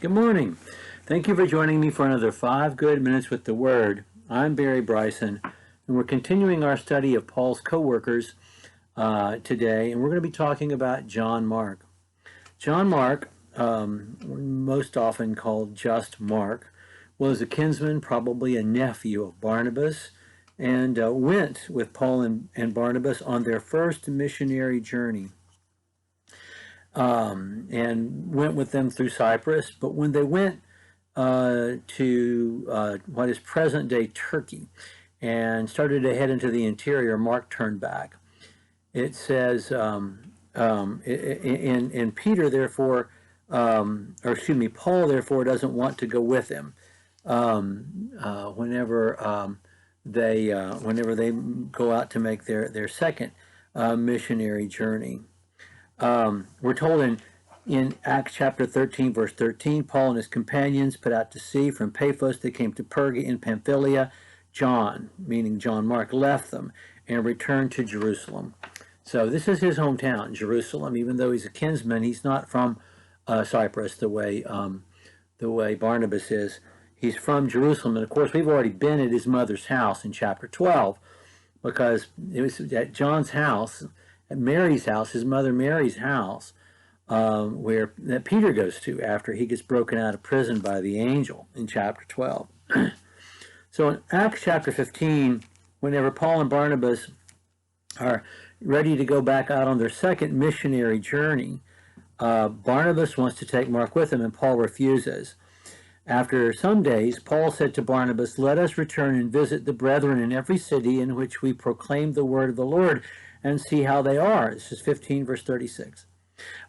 Good morning. Thank you for joining me for another 5 good minutes with the Word. I'm Barry Bryson, and we're continuing our study of Paul's co-workers today, and we're going to be talking about John Mark. John Mark, most often called just Mark, was a kinsman, probably a nephew of Barnabas, and went with Paul and Barnabas on their first missionary journey. And went with them through Cyprus. But when they went to what is present-day Turkey and started to head into the interior, Mark turned back. It says, and Peter therefore, Paul therefore doesn't want to go with him whenever they go out to make their second missionary journey. We're told in Acts chapter 13, verse 13, Paul and his companions put out to sea from Paphos. They came to Perga in Pamphylia. John, meaning John Mark, left them and returned to Jerusalem. So this is his hometown, Jerusalem. Even though he's a kinsman, he's not from Cyprus the way Barnabas is. He's from Jerusalem. And of course, we've already been at his mother's house in chapter 12, because it was at John's house, at Mary's house, his mother Mary's house, where that Peter goes to after he gets broken out of prison by the angel in chapter 12. So in Acts chapter 15, whenever Paul and Barnabas are ready to go back out on their second missionary journey, Barnabas wants to take Mark with him, and Paul refuses. After some days, Paul said to Barnabas, "Let us return and visit the brethren in every city in which we proclaim the word of the Lord, and see how they are." This is 15, verse 36.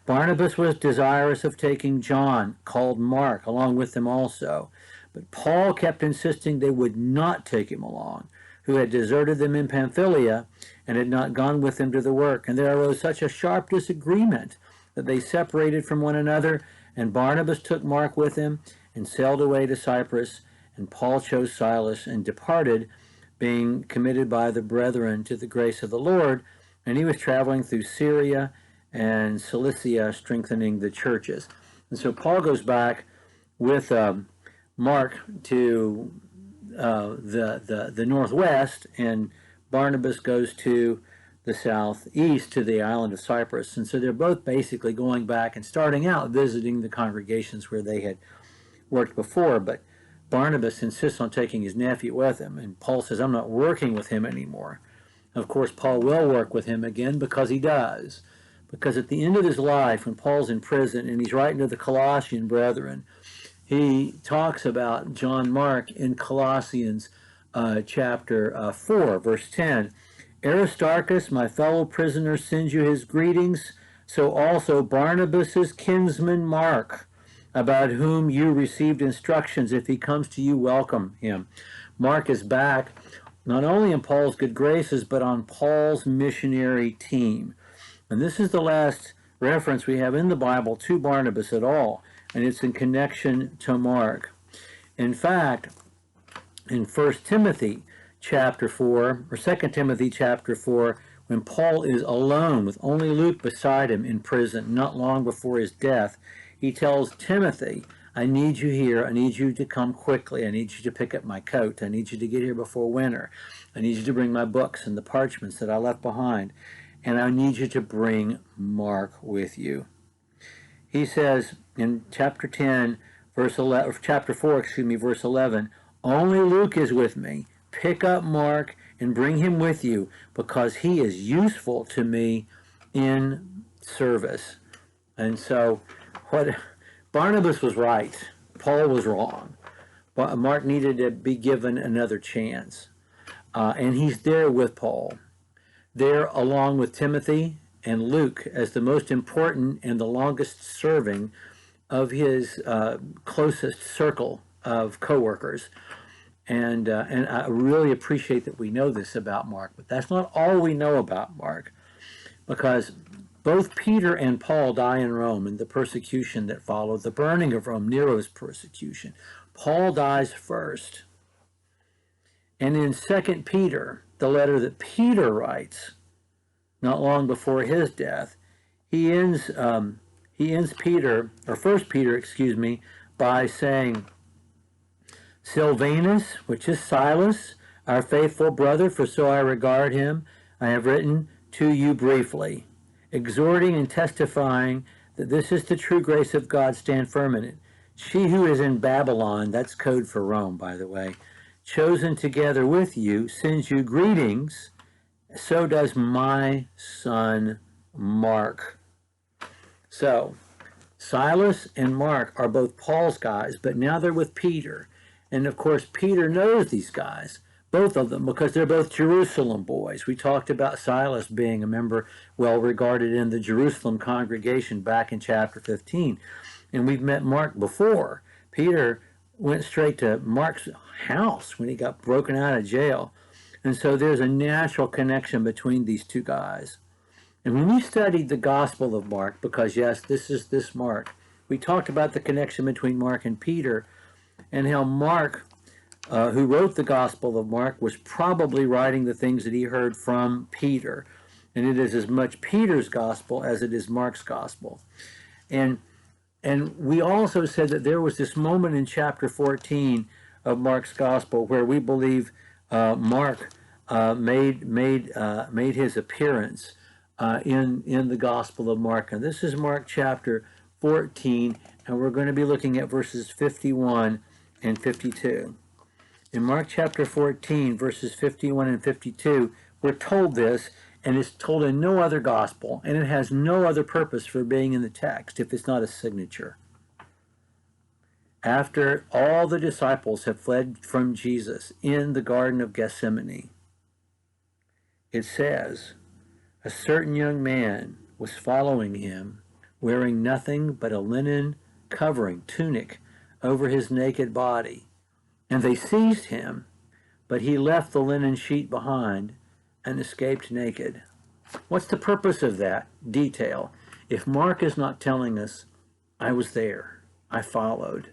Barnabas was desirous of taking John, called Mark, along with them also. But Paul kept insisting they would not take him along, who had deserted them in Pamphylia and had not gone with them to the work. And there arose such a sharp disagreement that they separated from one another, and Barnabas took Mark with him and sailed away to Cyprus, and Paul chose Silas and departed, being committed by the brethren to the grace of the Lord. And he was traveling through Syria and Cilicia, strengthening the churches. And so Paul goes back with Mark to the northwest, and Barnabas goes to the southeast to the island of Cyprus. And so they're both basically going back and starting out visiting the congregations where they had worked before. But Barnabas insists on taking his nephew with him, and Paul says, "I'm not working with him anymore." Of course, Paul will work with him again, because he does. Because at the end of his life, when Paul's in prison and he's writing to the Colossian brethren, he talks about John Mark in Colossians chapter 4, verse 10. "Aristarchus, my fellow prisoner, sends you his greetings, so also Barnabas's kinsman Mark, about whom you received instructions. If he comes to you, welcome him." Mark is back not only in Paul's good graces, but on Paul's missionary team. And this is the last reference we have in the Bible to Barnabas at all, and it's in connection to Mark. In fact, in 1 Timothy chapter 4, or 2 Timothy chapter 4, when Paul is alone with only Luke beside him in prison, not long before his death, he tells Timothy, "I need you here. I need you to come quickly. I need you to pick up my coat. I need you to get here before winter. I need you to bring my books and the parchments that I left behind. And I need you to bring Mark with you." He says in chapter 10, verse 11, or chapter 4, verse 11, "Only Luke is with me. Pick up Mark and bring him with you, because he is useful to me in service." And so Barnabas was right. Paul was wrong. But Mark needed to be given another chance. And he's there with Paul, there along with Timothy and Luke as the most important and the longest serving of his closest circle of co-workers. And I really appreciate that we know this about Mark. But that's not all we know about Mark, because both Peter and Paul die in Rome in the persecution that followed the burning of Rome, Nero's persecution. Paul dies first. And in 2 Peter, the letter that Peter writes not long before his death, he ends Peter, or 1 Peter, by saying, Silvanus, which is Silas, our faithful brother, for so I regard him, I have written to you briefly, exhorting and testifying that this is the true grace of God, stand firm in it. She who is in Babylon, that's code for Rome, by the way, chosen together with you, sends you greetings. So does my son Mark. So, Silas and Mark are both Paul's guys, but now they're with Peter. And of course, Peter knows these guys, both of them, because they're both Jerusalem boys. We talked about Silas being a member well regarded in the Jerusalem congregation back in chapter 15. And we've met Mark before. Peter went straight to Mark's house when he got broken out of jail. And so there's a natural connection between these two guys. And when we studied the Gospel of Mark, because yes, this is this Mark, we talked about the connection between Mark and Peter, and how Mark, who wrote the Gospel of Mark, was probably writing the things that he heard from Peter. And it is as much Peter's Gospel as it is Mark's Gospel. And we also said that there was this moment in chapter 14 of Mark's Gospel where we believe Mark made his appearance in the Gospel of Mark. And this is Mark chapter 14, and we're going to be looking at verses 51 and 52. In Mark chapter 14, verses 51 and 52, we're told this, and it's told in no other gospel, and it has no other purpose for being in the text if it's not a signature. After all the disciples have fled from Jesus in the Garden of Gethsemane, it says, a certain young man was following him, wearing nothing but a linen covering, tunic, over his naked body. And they seized him, but he left the linen sheet behind and escaped naked. What's the purpose of that detail? If Mark is not telling us, I was there, I followed,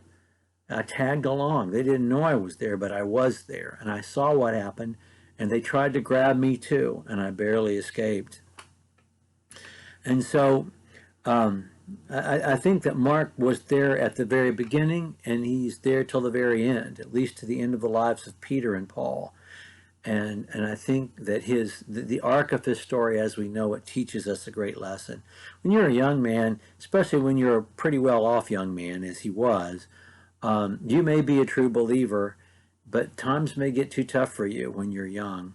I tagged along. They didn't know I was there, but I was there, and I saw what happened, and they tried to grab me too, and I barely escaped. And so I think that Mark was there at the very beginning, and he's there till the very end, at least to the end of the lives of Peter and Paul. And I think that the arc of his story, as we know it, teaches us a great lesson. When you're a young man, especially when you're a pretty well-off young man, as he was, you may be a true believer, but times may get too tough for you when you're young.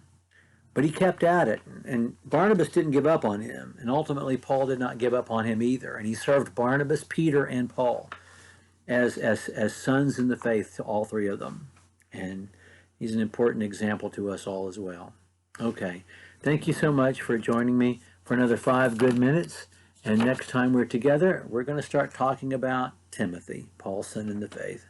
But he kept at it, and Barnabas didn't give up on him, and ultimately Paul did not give up on him either. And he served Barnabas, Peter, and Paul as sons in the faith to all three of them. And he's an important example to us all as well. Okay, thank you so much for joining me for another 5 good minutes. And next time we're together, we're going to start talking about Timothy, Paul's son in the faith.